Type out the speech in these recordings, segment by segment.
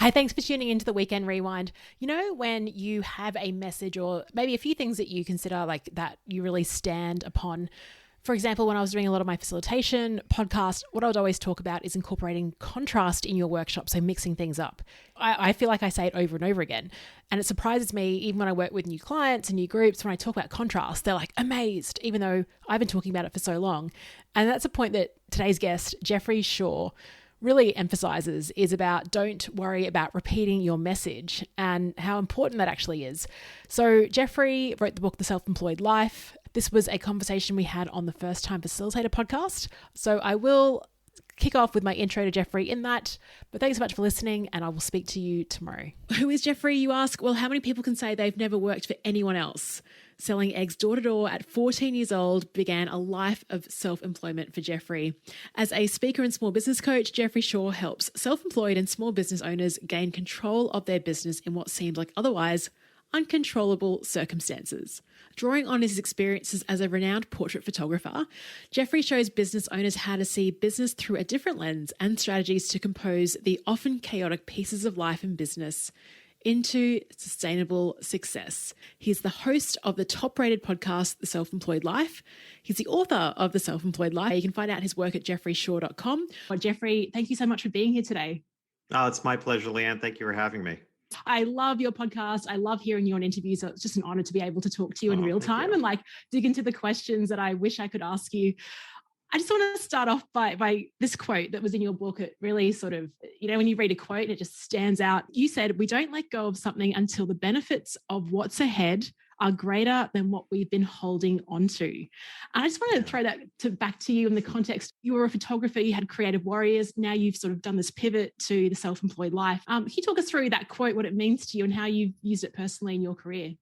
Hey, thanks for tuning into the Weekend Rewind. You know, when you have a message or maybe a few things that you consider like that you really stand upon. For example, when I was doing a lot of my facilitation podcast, what I would always talk about is incorporating contrast in your workshop, so mixing things up. I feel like I say it over and over again. And it surprises me, even when I work with new clients and new groups, when I talk about contrast, they're like amazed, even though I've been talking about it for so long. And that's a point that today's guest, Jeffrey Shaw, really emphasizes is about don't worry about repeating your message and how important that actually is. So Jeffrey wrote the book, The Self-Employed Life. This was a conversation we had on the First Time Facilitator podcast. So I will kick off with my intro to Jeffrey in that, but thanks so much for listening and I will speak to you tomorrow. Who is Jeffrey, you ask? Well, how many people can say they've never worked for anyone else? Selling eggs door to door at 14 years old began a life of self-employment for Jeffrey. As a speaker and small business coach, Jeffrey Shaw helps self-employed and small business owners gain control of their business in what seemed like otherwise uncontrollable circumstances. Drawing on his experiences as a renowned portrait photographer, Jeffrey shows business owners how to see business through a different lens and strategies to compose the often chaotic pieces of life and business into sustainable success. He's the host of the top-rated podcast, The Self-Employed Life. He's the author of The Self-Employed Life. You can find out his work at jeffreyshaw.com. Well, Jeffrey, thank you so much for being here today. Oh, it's my pleasure, Leanne. Thank you for having me. I love your podcast. I love hearing you on interviews. So it's just an honor to be able to talk to you in real time and like dig into the questions that I wish I could ask you. I just want to start off by this quote that was in your book. It really sort of, when you read a quote and it just stands out. You said, "We don't let go of something until the benefits of what's ahead are greater than what we've been holding onto." And I just want to throw that back to you in the context. You were a photographer, you had Creative Warriors. Now you've sort of done this pivot to the self-employed life. Can you talk us through that quote, what it means to you and how you've used it personally in your career?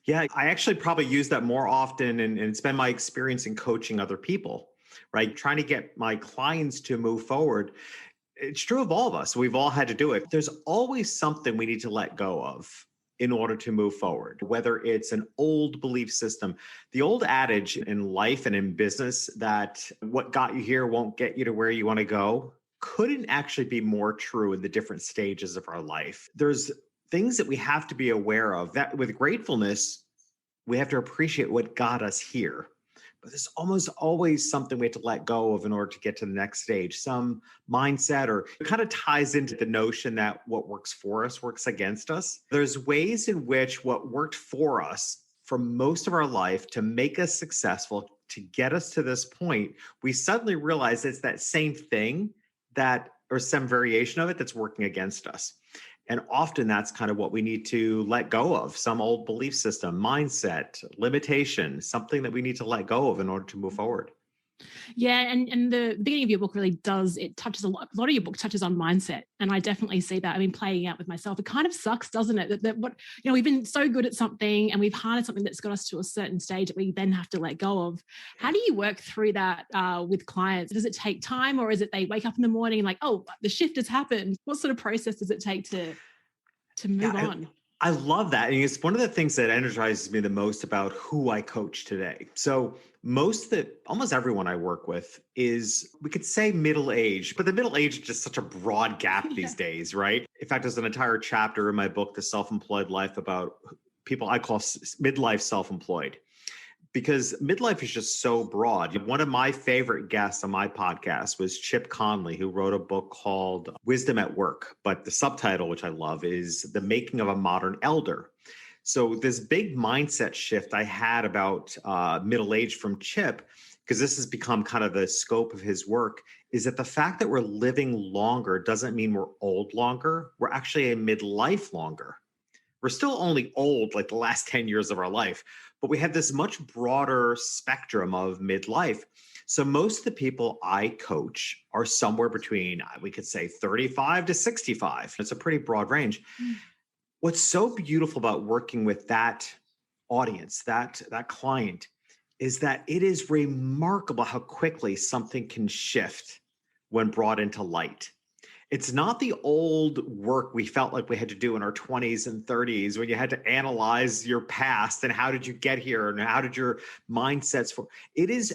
Yeah, I actually probably use that more often and it's been my experience in coaching other people, right? Trying to get my clients to move forward. It's true of all of us. We've all had to do it. There's always something we need to let go of in order to move forward, whether it's an old belief system. The old adage in life and in business that what got you here won't get you to where you want to go couldn't actually be more true in the different stages of our life. There's things that we have to be aware of that with gratefulness, we have to appreciate what got us here. But there's almost always something we have to let go of in order to get to the next stage, some mindset, or it kind of ties into the notion that what works for us works against us. There's ways in which what worked for us for most of our life to make us successful, to get us to this point, we suddenly realize it's that same thing that, or some variation of it that's working against us. And often that's kind of what we need to let go of, some old belief system, mindset, limitation, something that we need to let go of in order to move forward. Yeah, and the beginning of your book really does, it touches a lot of your book touches on mindset. And I definitely see that. I mean, playing out with myself, it kind of sucks, doesn't it? That what, we've been so good at something and we've harnessed something that's got us to a certain stage that we then have to let go of. How do you work through that with clients? Does it take time, or is it they wake up in the morning and like, oh, the shift has happened? What sort of process does it take to move on? I love that. And it's one of the things that energizes me the most about who I coach today. So almost everyone I work with is, we could say middle-aged, but the middle age is just such a broad gap these days, right? In fact, there's an entire chapter in my book, The Self-Employed Life, about people I call midlife self-employed. Because midlife is just so broad. One of my favorite guests on my podcast was Chip Conley, who wrote a book called Wisdom at Work. But the subtitle, which I love, is The Making of a Modern Elder. So this big mindset shift I had about middle age from Chip, because this has become kind of the scope of his work, is that the fact that we're living longer doesn't mean we're old longer. We're actually a midlife longer. We're still only old like the last 10 years of our life, but we have this much broader spectrum of midlife. So most of the people I coach are somewhere between, we could say 35 to 65. It's a pretty broad range. What's so beautiful about working with that audience, that client, is that it is remarkable how quickly something can shift when brought into light. It's not the old work we felt like we had to do in our 20s and 30s when you had to analyze your past and how did you get here and how did your mindsets for it is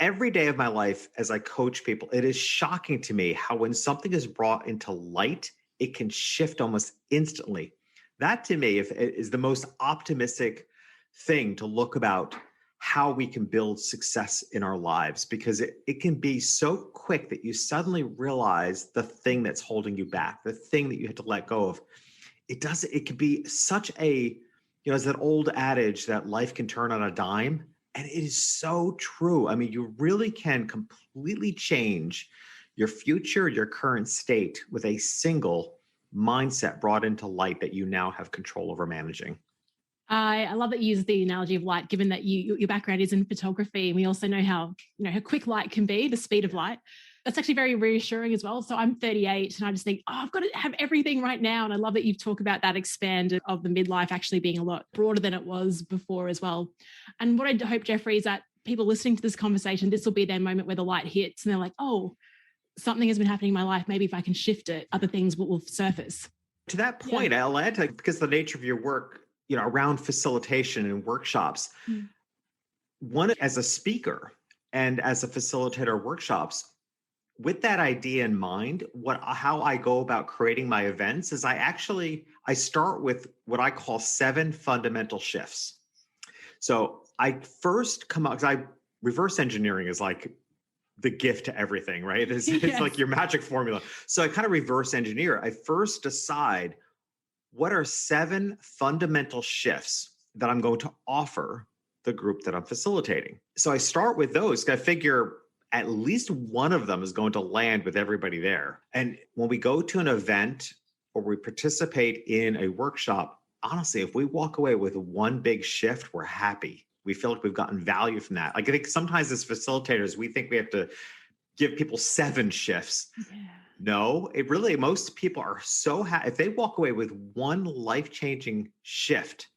every day of my life as I coach people. It is shocking to me how when something is brought into light it can shift almost instantly. That to me is the most optimistic thing to look about how we can build success in our lives, because it can be so quick that you suddenly realize the thing that's holding you back, the thing that you had to let go of. It can be such a, as that old adage that life can turn on a dime. And it is so true. I mean, you really can completely change your future, your current state with a single mindset brought into light that you now have control over managing. I love that you use the analogy of light, given that your background is in photography. And we also know how quick light can be, the speed of light. That's actually very reassuring as well. So I'm 38 and I just think, I've got to have everything right now. And I love that you've talked about that expand of the midlife actually being a lot broader than it was before as well. And what I hope, Jeffrey, is that people listening to this conversation, this will be their moment where the light hits and they're like, oh, something has been happening in my life. Maybe if I can shift it, other things will surface. To that point, I'll add to, because the nature of your work, around facilitation and workshops, one, as a speaker and as a facilitator of workshops, with that idea in mind, how I go about creating my events is I start with what I call 7 fundamental shifts. So I first come out, because reverse engineering is like the gift to everything, right? It's like your magic formula. So I kind of reverse engineer. I first decide what are 7 fundamental shifts that I'm going to offer the group that I'm facilitating. So I start with those. I figure at least one of them is going to land with everybody there. And when we go to an event or we participate in a workshop, honestly, if we walk away with one big shift, we're happy. We feel like we've gotten value from that. Like, I think sometimes as facilitators, we think we have to give people 7 shifts. Yeah. No, most people are so happy. If they walk away with one life-changing shift,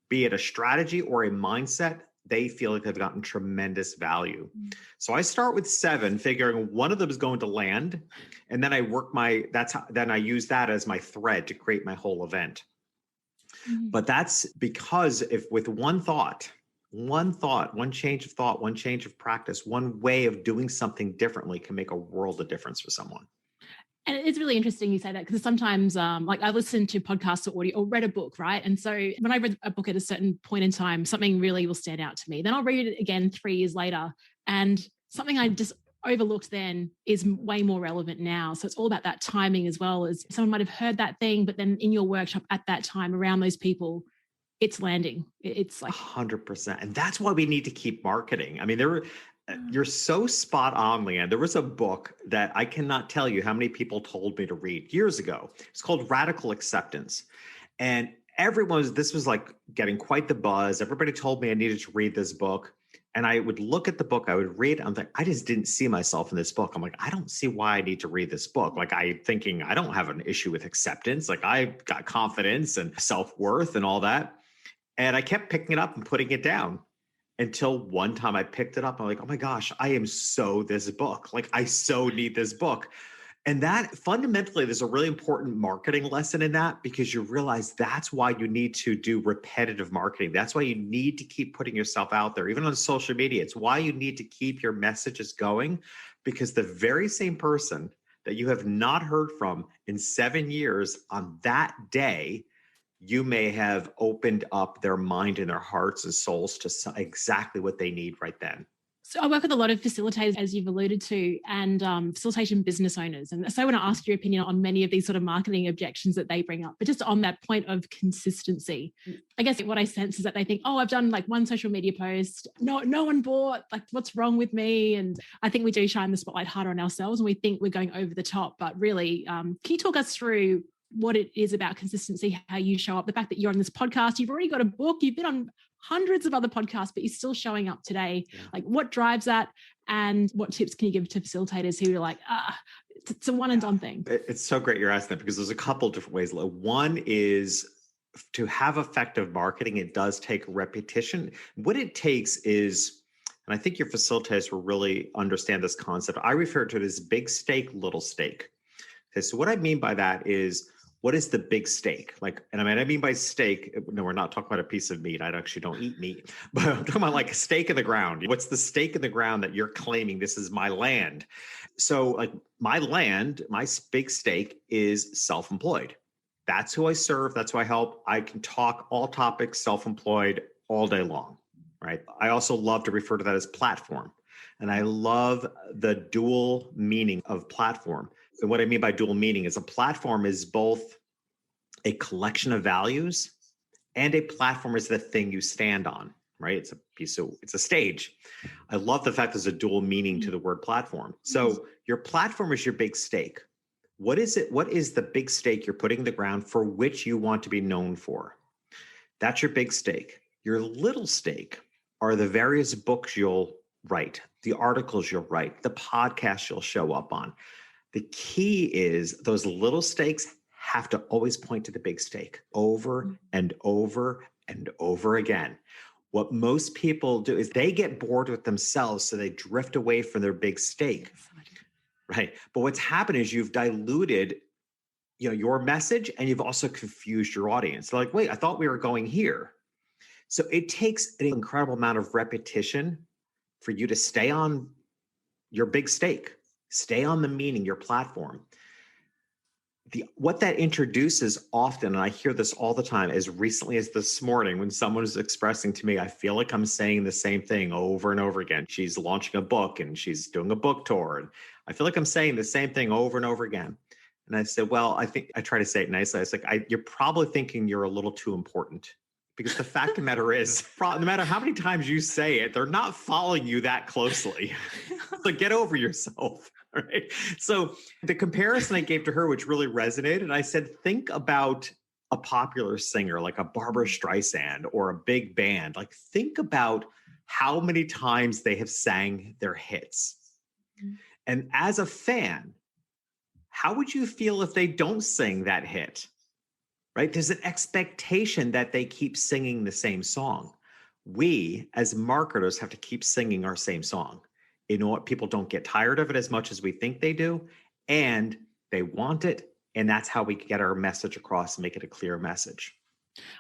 be it a strategy or a mindset, they feel like they've gotten tremendous value. So I start with 7, figuring one of them is going to land. And then I work then I use that as my thread to create my whole event. But that's because if with one change of thought, one change of practice, one way of doing something differently can make a world of difference for someone. And it's really interesting you say that, because sometimes like I listened to podcasts or audio or read a book, right? And so when I read a book at a certain point in time, something really will stand out to me. Then I'll read it again 3 years later, and something I just overlooked then is way more relevant now. So it's all about that timing as well. As someone might have heard that thing, but then in your workshop at that time around those people, it's landing. It's like 100%. And that's why we need to keep marketing. I mean, you're so spot on, Leanne. There was a book that I cannot tell you how many people told me to read years ago. It's called Radical Acceptance. And this was like getting quite the buzz. Everybody told me I needed to read this book. And I would look at the book, I would read, I'm like, I just didn't see myself in this book. I'm like, I don't see why I need to read this book. Like, I'm thinking I don't have an issue with acceptance. Like, I've got confidence and self-worth and all that. And I kept picking it up and putting it down until one time I picked it up. I'm like, oh my gosh, I am so this book. Like, I so need this book. And that fundamentally, there's a really important marketing lesson in that, because you realize that's why you need to do repetitive marketing. That's why you need to keep putting yourself out there, even on social media. It's why you need to keep your messages going, because the very same person that you have not heard from in 7 years, on that day, you may have opened up their mind and their hearts and souls to exactly what they need right then. So I work with a lot of facilitators, as you've alluded to, and facilitation business owners. And so I want to ask your opinion on many of these sort of marketing objections that they bring up, but just on that point of consistency. I guess what I sense is that they think, oh, I've done like one social media post. No one bought, like, what's wrong with me? And I think we do shine the spotlight harder on ourselves and we think we're going over the top. But really, can you talk us through what it is about consistency, how you show up, the fact that you're on this podcast, you've already got a book, you've been on hundreds of other podcasts, but you're still showing up today. Yeah. Like, what drives that? And what tips can you give to facilitators who are like, it's a one and done thing? It's so great you're asking that, because there's a couple of different ways. One is to have effective marketing. It does take repetition. What it takes is, and I think your facilitators will really understand this concept. I refer to it as big steak, little steak. Okay, so what I mean by that is, what is the big stake? Like, and I mean by steak, no, we're not talking about a piece of meat. I actually don't eat meat, but I'm talking about like a stake in the ground. What's the stake in the ground that you're claiming this is my land? So like my land, my big stake is self-employed. That's who I serve. That's who I help. I can talk all topics, self-employed all day long, right? I also love to refer to that as platform. And I love the dual meaning of platform. And what I mean by dual meaning is a platform is both a collection of values and a platform is the thing you stand on, right? It's a stage. I love the fact there's a dual meaning to the word platform. So your platform is your big stake. What is it? What is the big stake you're putting in the ground for which you want to be known for? That's your big stake. Your little stake are the various books you'll write, the articles you'll write, the podcasts you'll show up on. The key is those little stakes have to always point to the big stake over and over and over again. What most people do is they get bored with themselves, so they drift away from their big stake, right? But what's happened is you've diluted, your message, and you've also confused your audience. They're like, wait, I thought we were going here. So it takes an incredible amount of repetition for you to stay on your big stake, stay on the meaning, your platform. What that introduces often, and I hear this all the time, as recently as this morning when someone was expressing to me, I feel like I'm saying the same thing over and over again. She's launching a book and she's doing a book tour. And I feel like I'm saying the same thing over and over again. And I said, well, I think I try to say it nicely. I was like, you're probably thinking you're a little too important. Because the fact of the matter is, no matter how many times you say it, they're not following you that closely. So get over yourself. Right. So the comparison I gave to her, which really resonated, I said, think about a popular singer like a Barbara Streisand or a big band. Like, think about how many times they have sang their hits. And as a fan, how would you feel if they don't sing that hit? Right? There's an expectation that they keep singing the same song. We, as marketers, have to keep singing our same song. You know what? People don't get tired of it as much as we think they do, and they want it. And that's how we get our message across and make it a clear message.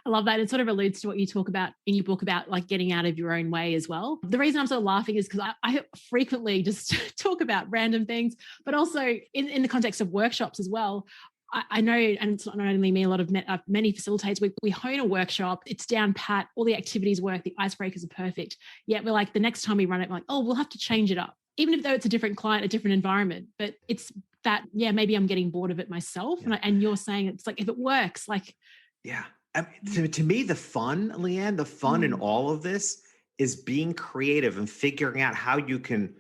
I love that. It sort of alludes to what you talk about in your book about like getting out of your own way as well. The reason I'm sort of laughing is because I frequently just talk about random things, but also in the context of workshops as well. I know, and it's not only me, a lot of many facilitators, we hone a workshop, it's down pat, all the activities work, the icebreakers are perfect. Yet we're like, the next time we run it, we're like, oh, we'll have to change it up. Even though it's a different client, a different environment, but it's that, maybe I'm getting bored of it myself. Yeah. And you're saying it's like, if it works, like. Yeah. I mean, to me, the fun, Leanne, the fun in all of this is being creative and figuring out how you can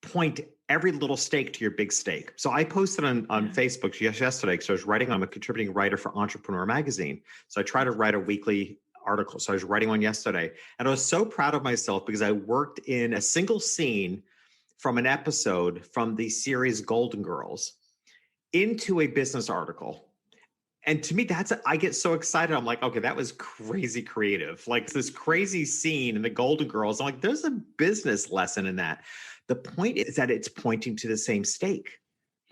point every little stake to your big stake. So I posted on Facebook yesterday because I was writing. I'm a contributing writer for Entrepreneur Magazine. So I try to write a weekly article. So I was writing one yesterday, and I was so proud of myself because I worked in a single scene from an episode from the series Golden Girls into a business article. And to me, I get so excited. I'm like, okay, that was crazy creative. Like this crazy scene in the Golden Girls. I'm like, there's a business lesson in that. The point is that it's pointing to the same stake,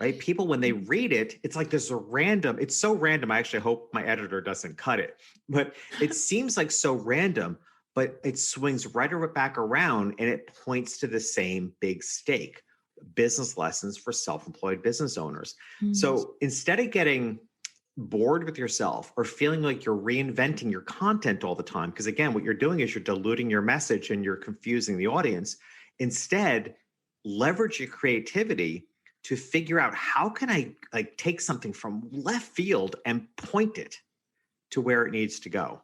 right? People, when they read it, it's like there's it's so random. I actually hope my editor doesn't cut it, but it seems like so random, but it swings right back around and it points to the same big stake, business lessons for self-employed business owners. So instead of getting bored with yourself or feeling like you're reinventing your content all the time, because again, what you're doing is you're diluting your message and you're confusing the audience. Instead, leverage your creativity to figure out how can I like take something from left field and point it to where it needs to go.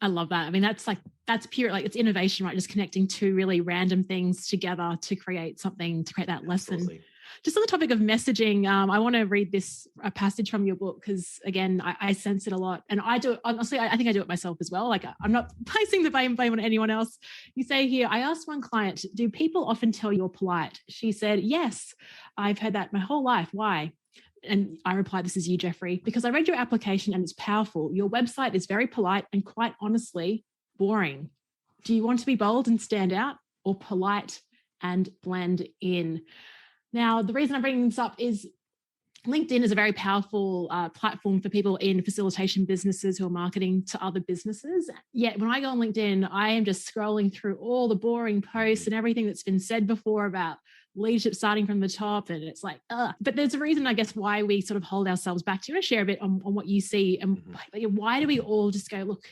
I love that. I mean, that's pure, like it's innovation, right? Just connecting two really random things together to create something, to create that lesson. Absolutely. Just on the topic of messaging, I want to read a passage from your book because, again, I sense it a lot. And I do it, honestly, I think I do it myself as well. Like I'm not placing the blame on anyone else. You say here, I asked one client, do people often tell you're polite? She said, yes, I've heard that my whole life. Why? And I replied, this is you, Jeffrey, because I read your application and it's powerful. Your website is very polite and quite honestly boring. Do you want to be bold and stand out, or polite and blend in? Now, the reason I'm bringing this up is LinkedIn is a very powerful platform for people in facilitation businesses who are marketing to other businesses. Yet when I go on LinkedIn, I am just scrolling through all the boring posts and everything that's been said before about leadership starting from the top. And it's like, ugh. But there's a reason, I guess, why we sort of hold ourselves back. Do you want to share a bit on what you see? And why do we all just go, look,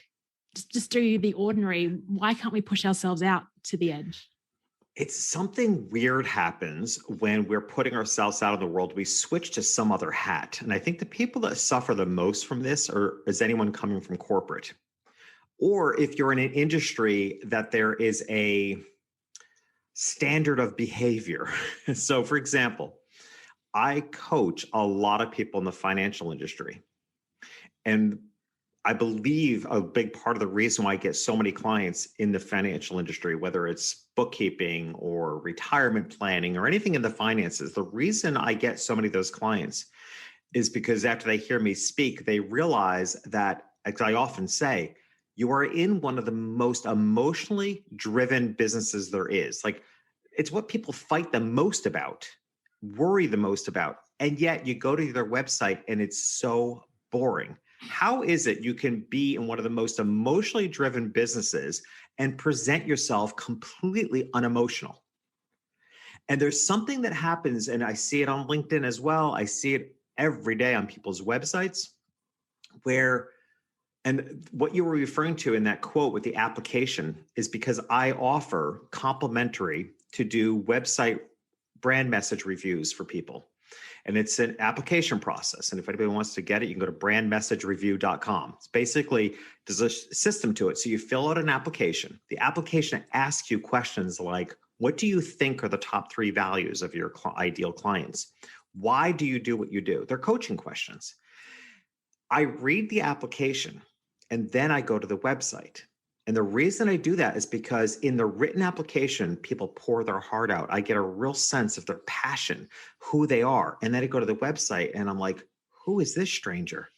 just do the ordinary? Why can't we push ourselves out to the edge? It's something weird happens when we're putting ourselves out in the world. We switch to some other hat. And I think the people that suffer the most from this is anyone coming from corporate. Or if you're in an industry that there is a standard of behavior. So for example, I coach a lot of people in the financial industry. And I believe a big part of the reason why I get so many clients in the financial industry, whether it's bookkeeping or retirement planning or anything in the finances, the reason I get so many of those clients is because after they hear me speak, they realize that, as I often say, you are in one of the most emotionally driven businesses there is. Like, it's what people fight the most about, worry the most about. And yet you go to their website and it's so boring. How is it you can be in one of the most emotionally driven businesses and present yourself completely unemotional? And there's something that happens, and I see it on LinkedIn as well. I see it every day on people's websites where, and what you were referring to in that quote with the application is because I offer complimentary to do website brand message reviews for people. And it's an application process. And if anybody wants to get it, you can go to brandmessagereview.com. It's basically, there's a system to it. So you fill out an application. The application asks you questions like, what do you think are the top 3 values of your ideal clients? Why do you do what you do? They're coaching questions. I read the application and then I go to the website. And the reason I do that is because in the written application, people pour their heart out. I get a real sense of their passion, who they are. And then I go to the website and I'm like, who is this stranger?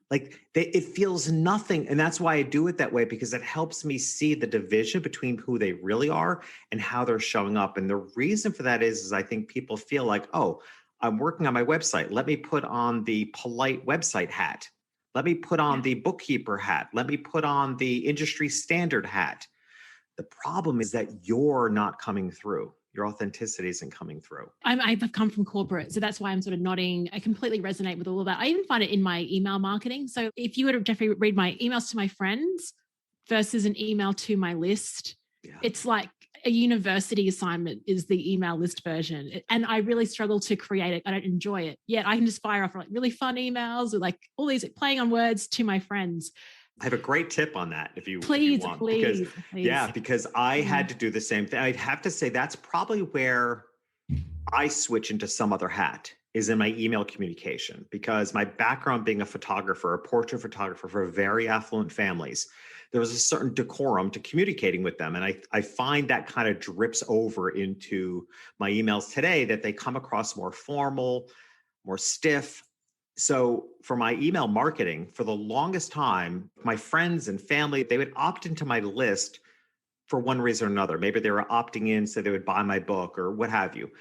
Like it feels nothing. And that's why I do it that way, because it helps me see the division between who they really are and how they're showing up. And the reason for that is I think people feel like, oh, I'm working on my website. Let me put on the polite website hat. Let me put on the bookkeeper hat. Let me put on the industry standard hat. The problem is that you're not coming through. Your authenticity isn't coming through. I've come from corporate, so that's why I'm sort of nodding. I completely resonate with all of that. I even find it in my email marketing. So if you were to, Jeffrey, read my emails to my friends versus an email to my list, it's like a university assignment is the email list version. And I really struggle to create it. I don't enjoy it. Yet I can just fire off like really fun emails or like all these playing on words to my friends. I have a great tip on that if you want. Please. Because I had to do the same thing. I'd have to say that's probably where I switch into some other hat is in my email communication, because my background being a photographer, a portrait photographer for very affluent families, there was a certain decorum to communicating with them. And I find that kind of drips over into my emails today, that they come across more formal, more stiff. So for my email marketing, for the longest time, my friends and family, they would opt into my list for one reason or another. Maybe they were opting in so they would buy my book or what have you.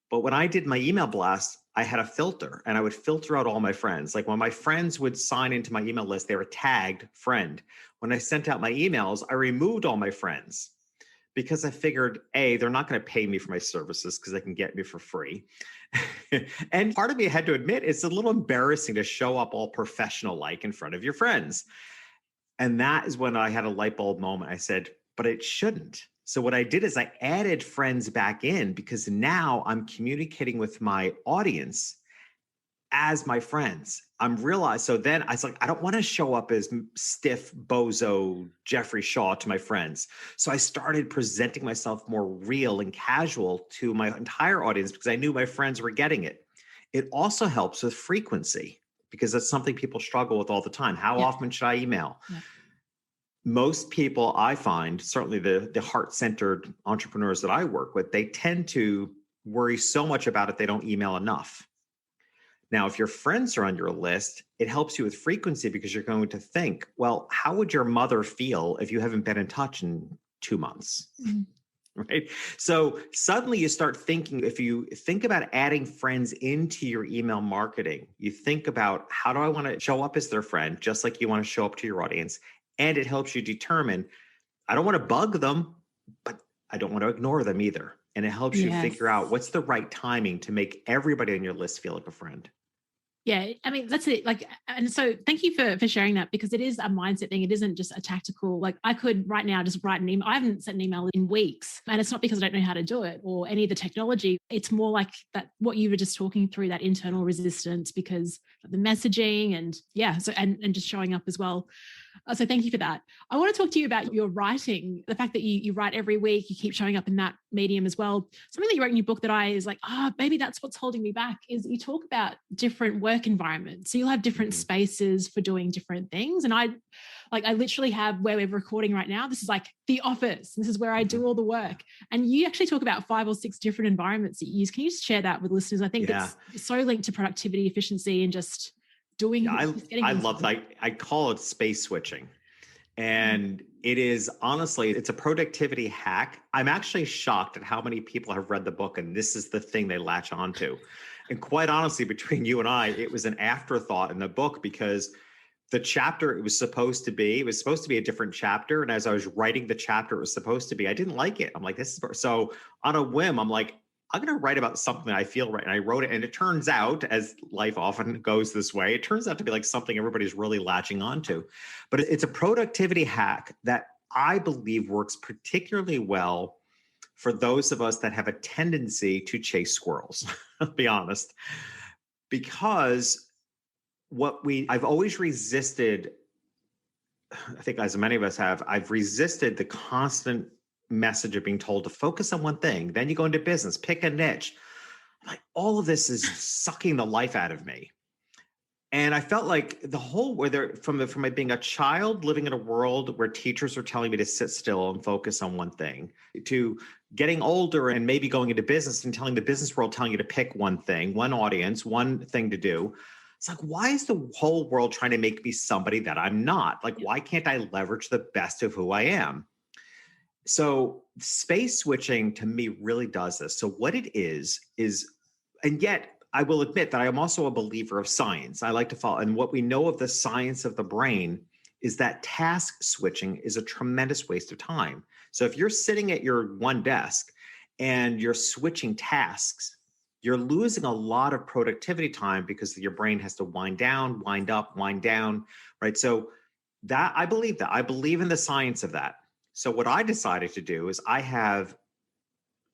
But when I did my email blast, I had a filter and I would filter out all my friends. Like when my friends would sign into my email list, they were tagged friend. When I sent out my emails, I removed all my friends because I figured, A, they're not going to pay me for my services because they can get me for free. And part of me had to admit, it's a little embarrassing to show up all professional like in front of your friends. And that is when I had a light bulb moment. I said, but it shouldn't. So what I did is I added friends back in, because now I'm communicating with my audience as my friends. So then I was like, I don't want to show up as stiff bozo Jeffrey Shaw to my friends. So I started presenting myself more real and casual to my entire audience, because I knew my friends were getting it. It also helps with frequency, because that's something people struggle with all the time. How often should I email? Yeah. Most people I find, certainly the heart-centered entrepreneurs that I work with, they tend to worry so much about it, they don't email enough. Now, if your friends are on your list, it helps you with frequency, because you're going to think, well, how would your mother feel if you haven't been in touch in 2 months? Mm-hmm. right? So suddenly you start thinking, if you think about adding friends into your email marketing, you think about, how do I want to show up as their friend, just like you want to show up to your audience? And it helps you determine, I don't want to bug them, but I don't want to ignore them either. And it helps you figure out Yes. what's the right timing to make everybody on your list feel like a friend. Yeah, I mean, that's it. Like, and so thank you for sharing that, because it is a mindset thing. It isn't just a tactical, like I could right now just write an email. I haven't sent an email in weeks, and it's not because I don't know how to do it or any of the technology. It's more like that, what you were just talking through, that internal resistance because of the messaging and yeah. So, and just showing up as well. So thank you for that. I want to talk to you about your writing, the fact that you write every week, you keep showing up in that medium as well. Something that you wrote in your book that I is like, maybe that's what's holding me back, is you talk about different work environments. So you'll have different Mhm. spaces for doing different things. And I literally have, where we're recording right now, this is like the office. This is where I do Mhm. all the work. And you actually talk about 5 or 6 different environments that you use. Can you just share that with listeners? I think Yeah. it's so linked to productivity, efficiency, and just Yeah. just getting I things love done. that. I call it space switching. Mm. And it is, honestly, it's a productivity hack. I'm actually shocked at how many people have read the book and this is the thing they latch onto. And quite honestly, between you and I, it was an afterthought in the book, because the chapter it was supposed to be a different chapter. And as I was writing the chapter it was supposed to be, I didn't like it. I'm like, this is so, on a whim, I'm like, I'm going to write about something that I feel right. And I wrote it. And it turns out, as life often goes this way, it turns out to be like something everybody's really latching onto. But it's a productivity hack that I believe works particularly well for those of us that have a tendency to chase squirrels, I'll be honest, because I've always resisted, I think as many of us have, I've resisted the constant message of being told to focus on one thing. Then you go into business, pick a niche. Like, all of this is sucking the life out of me. And I felt like the whole, whether from my being a child living in a world where teachers are telling me to sit still and focus on one thing, to getting older and maybe going into business and telling the business world, telling you to pick one thing, one audience, one thing to do. It's like, why is the whole world trying to make me somebody that I'm not? Like, Yeah. why can't I leverage the best of who I am? So space switching to me really does this. So what it is, and yet I will admit that I am also a believer of science. I like to follow, and what we know of the science of the brain is that task switching is a tremendous waste of time. So if you're sitting at your one desk and you're switching tasks, you're losing a lot of productivity time because your brain has to wind down, wind up, wind down, right? So that I believe in the science of that. So what I decided to do is I have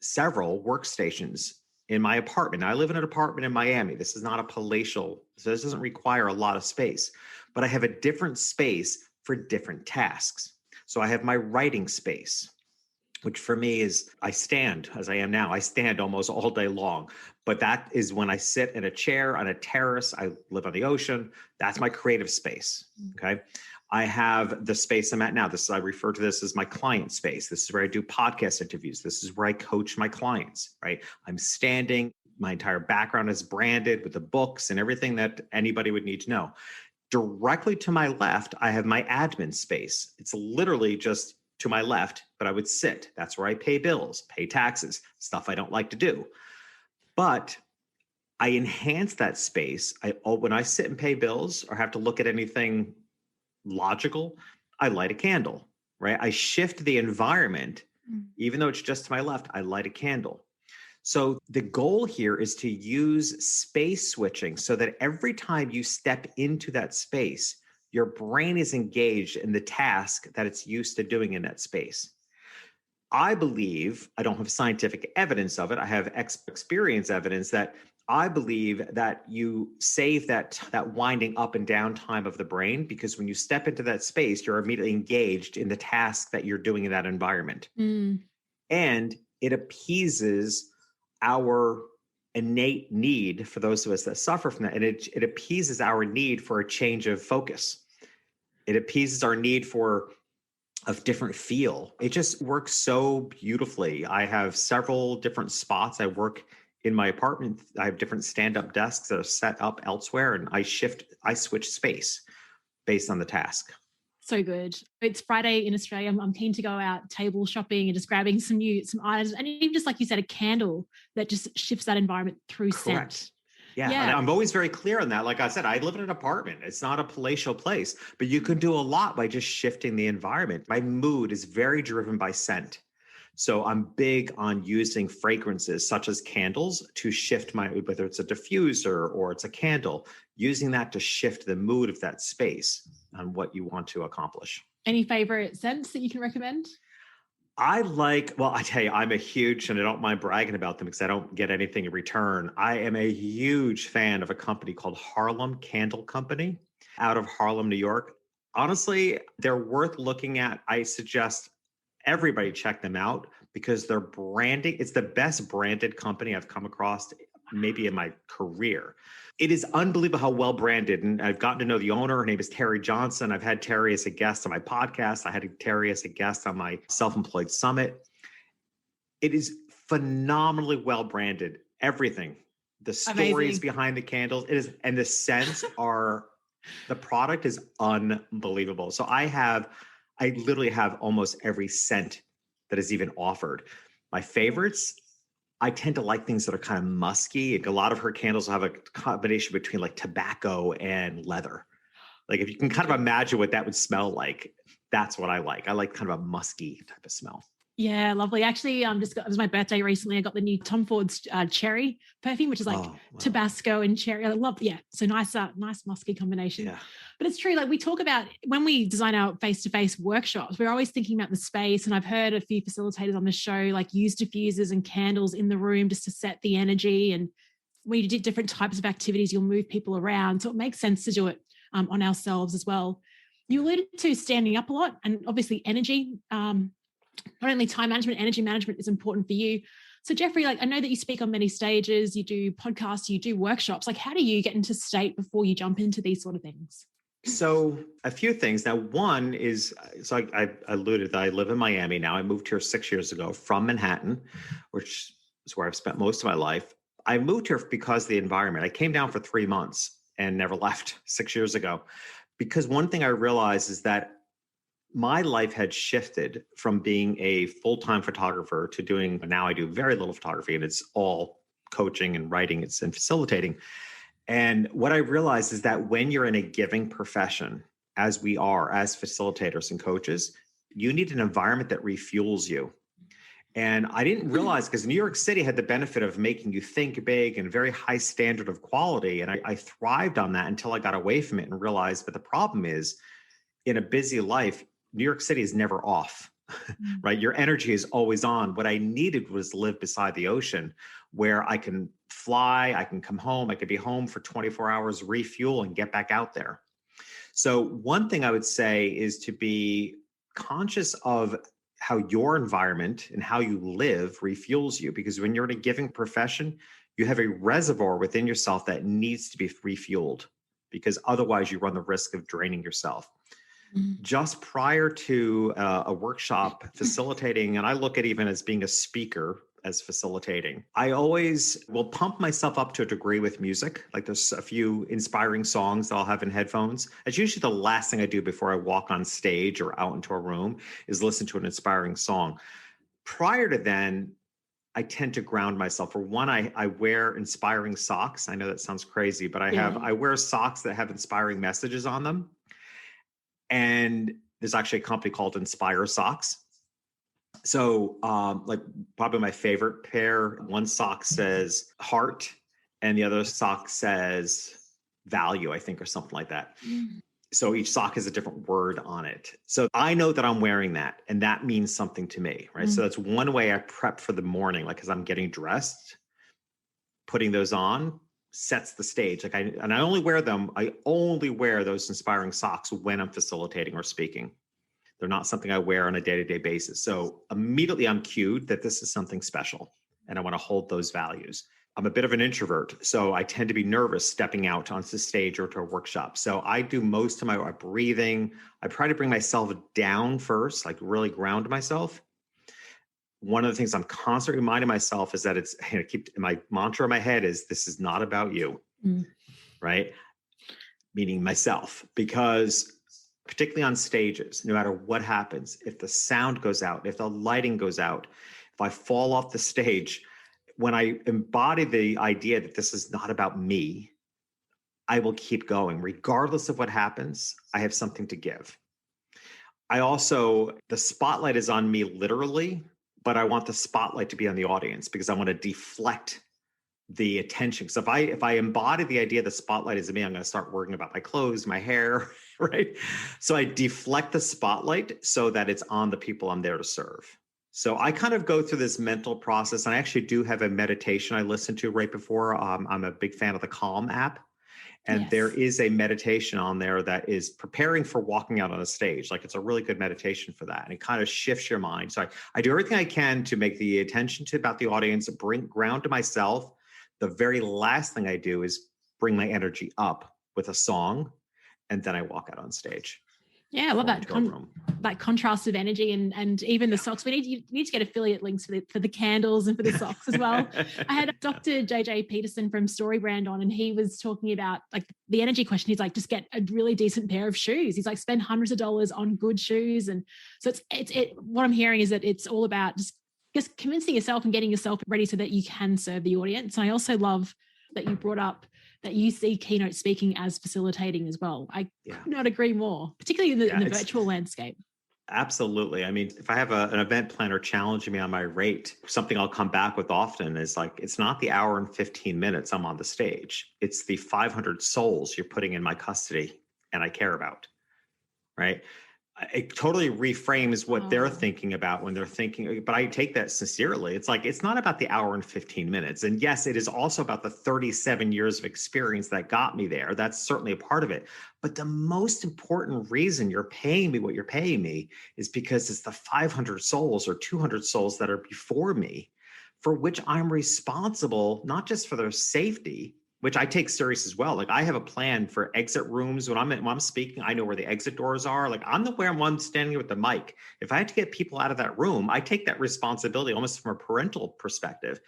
several workstations in my apartment. I live in an apartment in Miami. This is not a palatial, so this doesn't require a lot of space, but I have a different space for different tasks. So I have my writing space, which for me is, I stand as I am now. I stand almost all day long, but that is when I sit in a chair on a terrace. I live on the ocean. That's my creative space. Okay. I have the space I'm at now. I refer to this as my client space. This is where I do podcast interviews. This is where I coach my clients, right? I'm standing. My entire background is branded with the books and everything that anybody would need to know. Directly to my left, I have my admin space. It's literally just to my left, but I would sit. That's where I pay bills, pay taxes, stuff I don't like to do. But I enhance that space. When I sit and pay bills or have to look at anything logical, I light a candle, right? I shift the environment. Mm. Even though it's just to my left, I light a candle. So the goal here is to use space switching so that every time you step into that space, your brain is engaged in the task that it's used to doing in that space. I believe, I don't have scientific evidence of it, I have experience evidence that I believe that you save that winding up and down time of the brain, because when you step into that space, you're immediately engaged in the task that you're doing in that environment. Mm. And it appeases our innate need, for those of us that suffer from that, and it appeases our need for a change of focus. It appeases our need for a different feel. It just works so beautifully. I have several different spots. I work in my apartment. I have different stand-up desks that are set up elsewhere, and I switch space based on the task. So good. It's Friday in Australia. I'm keen to go out table shopping and just grabbing some items. And even just like you said, a candle that just shifts that environment through Correct. scent. Yeah. And Yeah. I'm always very clear on that. Like I said, I live in an apartment. It's not a palatial place, but you can do a lot by just shifting the environment. My mood is very driven by scent. So I'm big on using fragrances such as candles to shift my mood, whether it's a diffuser or it's a candle, using that to shift the mood of that space on what you want to accomplish. Any favorite scents that you can recommend? I tell you, I'm a huge, and I don't mind bragging about them because I don't get anything in return. I am a huge fan of a company called Harlem Candle Company out of Harlem, New York. Honestly, they're worth looking at. I suggest everybody check them out because their branding, it's the best branded company I've come across maybe in my career. It is unbelievable how well branded. And I've gotten to know the owner. Her name is Terry Johnson. I've had Terry as a guest on my podcast. I had Terry as a guest on my self-employed summit. It is phenomenally well branded. Everything, the stories Amazing. behind the candles, it is, and the scents are, the product is unbelievable. So I literally have almost every scent that is even offered. My favorites, I tend to like things that are kind of musky. Like a lot of her candles will have a combination between like tobacco and leather. Like if you can kind of imagine what that would smell like, that's what I like. I like kind of a musky type of smell. Yeah, lovely. Actually, it was my birthday recently. I got the new Tom Ford's cherry perfume, which is like Oh, wow. Tabasco and cherry. I love, yeah. So nice, nice musky combination. Yeah. But it's true. Like we talk about when we design our face-to-face workshops, we're always thinking about the space. And I've heard a few facilitators on the show, like use diffusers and candles in the room just to set the energy. And when you do different types of activities, you'll move people around. So it makes sense to do it on ourselves as well. You alluded to standing up a lot and obviously energy. Not only time management, energy management is important for you. So Jeffrey, like I know that you speak on many stages, you do podcasts, you do workshops. Like how do you get into state before you jump into these sort of things? So a few things. Now, one is, so I alluded that I live in Miami now. I moved here 6 years ago from Manhattan, which is where I've spent most of my life. I moved here because of the environment. I came down for 3 months and never left 6 years ago. Because one thing I realized is that my life had shifted from being a full-time photographer to doing, now I do very little photography and it's all coaching and writing and facilitating. And what I realized is that when you're in a giving profession, as we are as facilitators and coaches, you need an environment that refuels you. And I didn't realize, because New York City had the benefit of making you think big and very high standard of quality. And I thrived on that until I got away from it and realized, but the problem is in a busy life, New York City is never off, right? Your energy is always on. What I needed was live beside the ocean where I can fly, I can come home, I could be home for 24 hours, refuel and get back out there. So one thing I would say is to be conscious of how your environment and how you live refuels you, because when you're in a giving profession, you have a reservoir within yourself that needs to be refueled, because otherwise you run the risk of draining yourself. Just prior to a workshop facilitating, and I look at even as being a speaker as facilitating, I always will pump myself up to a degree with music. Like there's a few inspiring songs that I'll have in headphones. It's usually the last thing I do before I walk on stage or out into a room is listen to an inspiring song. Prior to then, I tend to ground myself. For one, I wear inspiring socks. I know that sounds crazy, but I wear socks that have inspiring messages on them. And there's actually a company called Inspire Socks. So like probably my favorite pair, one sock says heart and the other sock says value, I think, or something like that. So each sock has a different word on it. So I know that I'm wearing that and that means something to me, right? So that's one way I prep for the morning, like as I'm getting dressed, putting those on sets the stage. Like I only wear those inspiring socks when I'm facilitating or speaking. They're not something I wear on a day-to-day basis. So immediately I'm cued that this is something special and I want to hold those values. I'm a bit of an introvert, so I tend to be nervous stepping out onto the stage or to a workshop. So I do most of my breathing. I try to bring myself down first, like really ground myself. One of the things I'm constantly reminding myself is that my mantra in my head is, this is not about you, right? Meaning myself, because particularly on stages, no matter what happens, if the sound goes out, if the lighting goes out, if I fall off the stage, when I embody the idea that this is not about me, I will keep going. Regardless of what happens, I have something to give. I also, the spotlight is on me literally, but I want the spotlight to be on the audience because I want to deflect the attention. So if I embody the idea the spotlight is me, I'm going to start worrying about my clothes, my hair, right? So I deflect the spotlight so that it's on the people I'm there to serve. So I kind of go through this mental process, and I actually do have a meditation I listen to right before. I'm a big fan of the Calm app. And there Yes. is a meditation on there that is preparing for walking out on a stage. Like, it's a really good meditation for that. And it kind of shifts your mind. So I do everything I can to make the attention to about the audience, bring ground to myself. The very last thing I do is bring my energy up with a song, and then I walk out on stage. Yeah, I love going that into a room. that contrast of energy, and even the socks. You need to get affiliate links for the candles and for the socks as well. I had Dr. JJ Peterson from Storybrand on, and he was talking about like the energy question. He's like, just get a really decent pair of shoes. He's like, spend hundreds of dollars on good shoes. And so it's what I'm hearing is that it's all about just convincing yourself and getting yourself ready so that you can serve the audience. And I also love that you brought up that you see keynote speaking as facilitating as well. I could not agree more, particularly in the virtual landscape. Absolutely. I mean, if I have an event planner challenging me on my rate, something I'll come back with often is like, it's not the hour and 15 minutes I'm on the stage. It's the 500 souls you're putting in my custody and I care about, right? It totally reframes what they're thinking about when they're thinking, but I take that sincerely. It's like, it's not about the hour and 15 minutes. And yes, it is also about the 37 years of experience that got me there. That's certainly a part of it. But the most important reason you're paying me what you're paying me is because it's the 500 souls or 200 souls that are before me, for which I'm responsible, not just for their safety, which I take serious as well. Like, I have a plan for exit rooms. When I'm speaking, I know where the exit doors are. Like, I'm the one standing with the mic. If I had to get people out of that room, I take that responsibility almost from a parental perspective.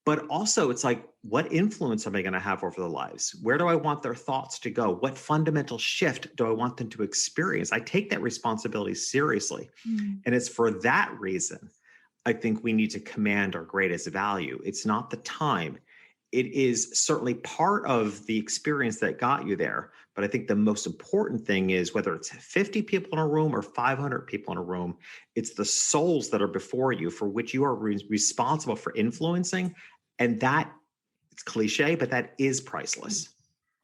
But also, it's like, what influence am I going to have over their lives? Where do I want their thoughts to go? What fundamental shift do I want them to experience? I take that responsibility seriously. And it's for that reason, I think we need to command our greatest value. It's not the time. It is certainly part of the experience that got you there. But I think the most important thing is, whether it's 50 people in a room or 500 people in a room, it's the souls that are before you for which you are responsible for influencing. And that, it's cliche, but that is priceless.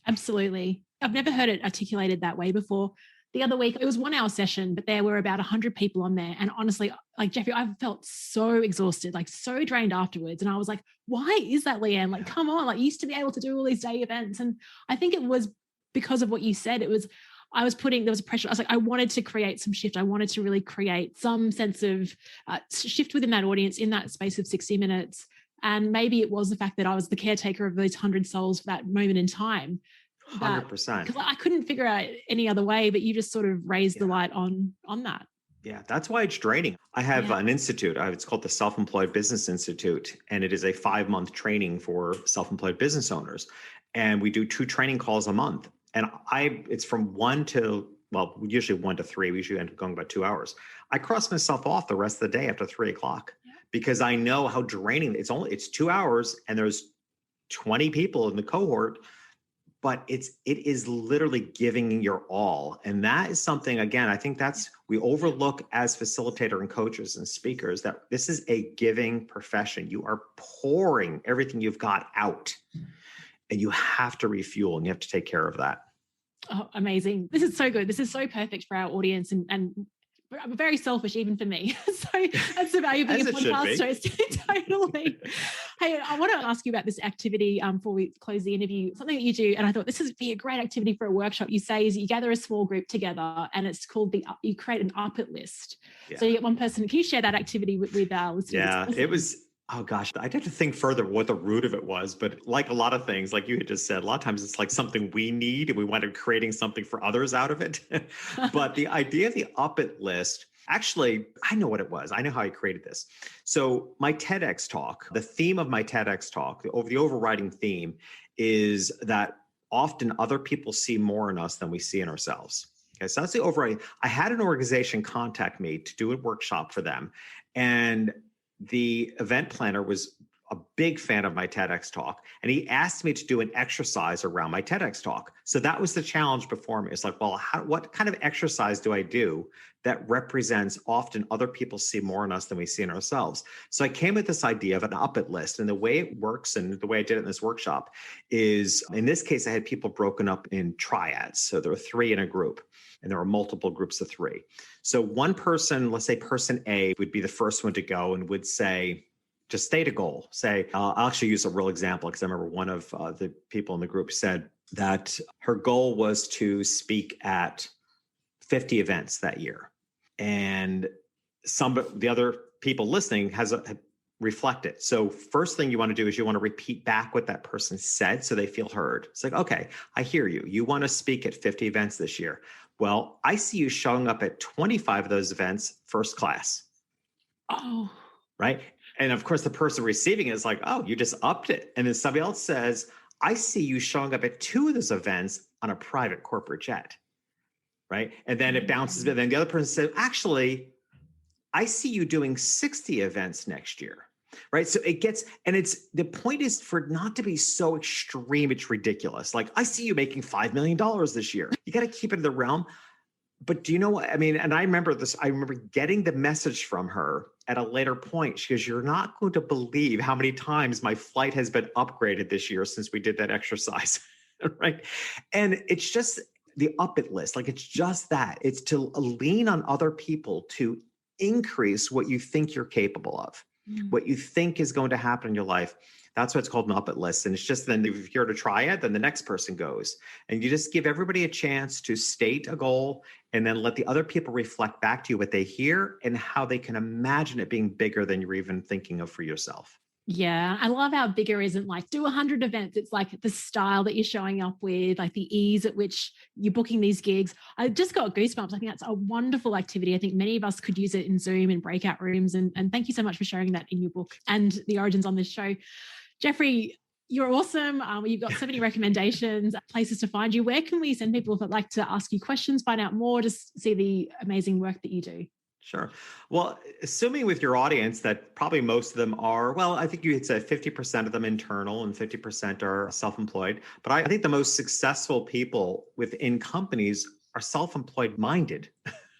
Absolutely. I've never heard it articulated that way before. The other week, it was 1 hour session, but there were about 100 people on there. And honestly, like, Jeffrey, I felt so exhausted, like so drained afterwards. And I was like, why is that, Leanne? Like, come on, like, you used to be able to do all these day events. And I think it was because of what you said. There was a pressure. I was like, I wanted to create some shift. I wanted to really create some sense of shift within that audience in that space of 60 minutes. And maybe it was the fact that I was the caretaker of those 100 souls for that moment in time. 100%. Because I couldn't figure out any other way, but you just sort of raised the light on that. Yeah, that's why it's draining. I have an institute. It's called the Self-Employed Business Institute, and it is a 5-month training for self-employed business owners. And we do 2 training calls a month. And it's from 1 to, well, usually 1 to 3. We usually end up going about 2 hours. I cross myself off the rest of the day after 3 o'clock because I know how draining it's 2 hours and there's 20 people in the cohort. But it is literally giving your all. And that is something, again, I think we overlook as facilitator and coaches and speakers, that this is a giving profession. You are pouring everything you've got out, and you have to refuel, and you have to take care of that. Oh, amazing. This is so good. This is so perfect for our audience, and very selfish even for me. So that's the value of being a podcast host. Totally. Hey, I want to ask you about this activity before we close the interview. Something that you do, and I thought this would be a great activity for a workshop. You say is you gather a small group together, and it's called you create an up-it list. So you get one person. Can you share that activity with our listeners? Yeah, it was. Oh gosh, I'd have to think further what the root of it was, but like a lot of things, like you had just said, a lot of times it's like something we need and we wind up creating something for others out of it. But the idea of the up-it list, actually, I know what it was. I know how I created this. So my TEDx talk, the theme of my TEDx talk, the overriding theme is that often other people see more in us than we see in ourselves. Okay, so that's the overriding. I had an organization contact me to do a workshop for them. And the event planner was a big fan of my TEDx talk. And he asked me to do an exercise around my TEDx talk. So that was the challenge before me. It's like, well, what kind of exercise do I do that represents often other people see more in us than we see in ourselves? So I came with this idea of an up-it list. And the way it works and the way I did it in this workshop is, in this case, I had people broken up in triads. So there were 3 in a group, and there were multiple groups of 3. So one person, let's say person A, would be the first one to go and would say, just state a goal. Say, I'll actually use a real example because I remember one of the people in the group said that her goal was to speak at 50 events that year. And the other people listening reflect it. So first thing you want to do is you want to repeat back what that person said so they feel heard. It's like, okay, I hear you. You want to speak at 50 events this year. Well, I see you showing up at 25 of those events first class. Oh, right. And of course, the person receiving it is like, oh, you just upped it. And then somebody else says, I see you showing up at 2 of those events on a private corporate jet. Right. And then it bounces. And then the other person says, actually, I see you doing 60 events next year. Right. So it gets, and the point is for not to be so extreme, it's ridiculous. Like, I see you making $5 million this year. You got to keep it in the realm. But do you know what I mean? And I remember this. I remember getting the message from her at a later point. She goes, you're not going to believe how many times my flight has been upgraded this year since we did that exercise. Right. And it's just the up-it list. Like, it's just that. It's to lean on other people to increase what you think you're capable of, what you think is going to happen in your life. That's why it's called an up-it list. And it's just then if you're to try it, then the next person goes. And you just give everybody a chance to state a goal and then let the other people reflect back to you what they hear and how they can imagine it being bigger than you're even thinking of for yourself. Yeah, I love how bigger isn't like do 100 events. It's like the style that you're showing up with, like the ease at which you're booking these gigs. I just got goosebumps. I think that's a wonderful activity. I think many of us could use it in Zoom and breakout rooms. And thank you so much for sharing that in your book and the origins on this show. Jeffrey, you're awesome. You've got so many recommendations, places to find you. Where can we send people if they'd like to ask you questions, find out more, just see the amazing work that you do? Sure. Well, assuming with your audience that probably most of them are, well, I think you had said 50% of them internal and 50% are self-employed. But I think the most successful people within companies are self-employed minded,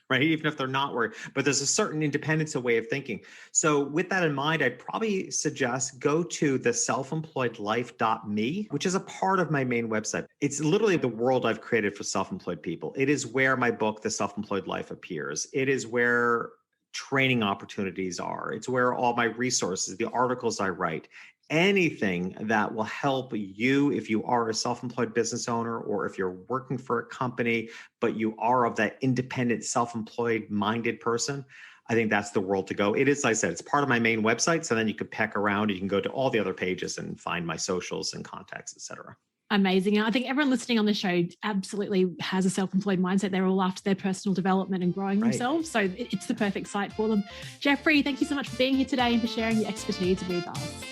right? Even if they're not working, but there's a certain independence, a way of thinking. So with that in mind, I'd probably suggest go to the selfemployedlife.me, which is a part of my main website. It's literally the world I've created for self-employed people. It is where my book, The Self-Employed Life, appears. It is where training opportunities are. It's where all my resources, the articles I write, anything that will help you if you are a self-employed business owner or if you're working for a company, but you are of that independent, self-employed minded person. I think that's the world to go. It is, like I said, it's part of my main website. So then you can peck around, you can go to all the other pages and find my socials and contacts, et cetera. Amazing. I think everyone listening on the show absolutely has a self-employed mindset. They're all after their personal development and growing themselves. So it's the perfect site for them. Jeffrey, thank you so much for being here today and for sharing your expertise with us.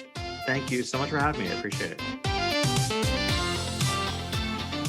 Thank you so much for having me. I appreciate it.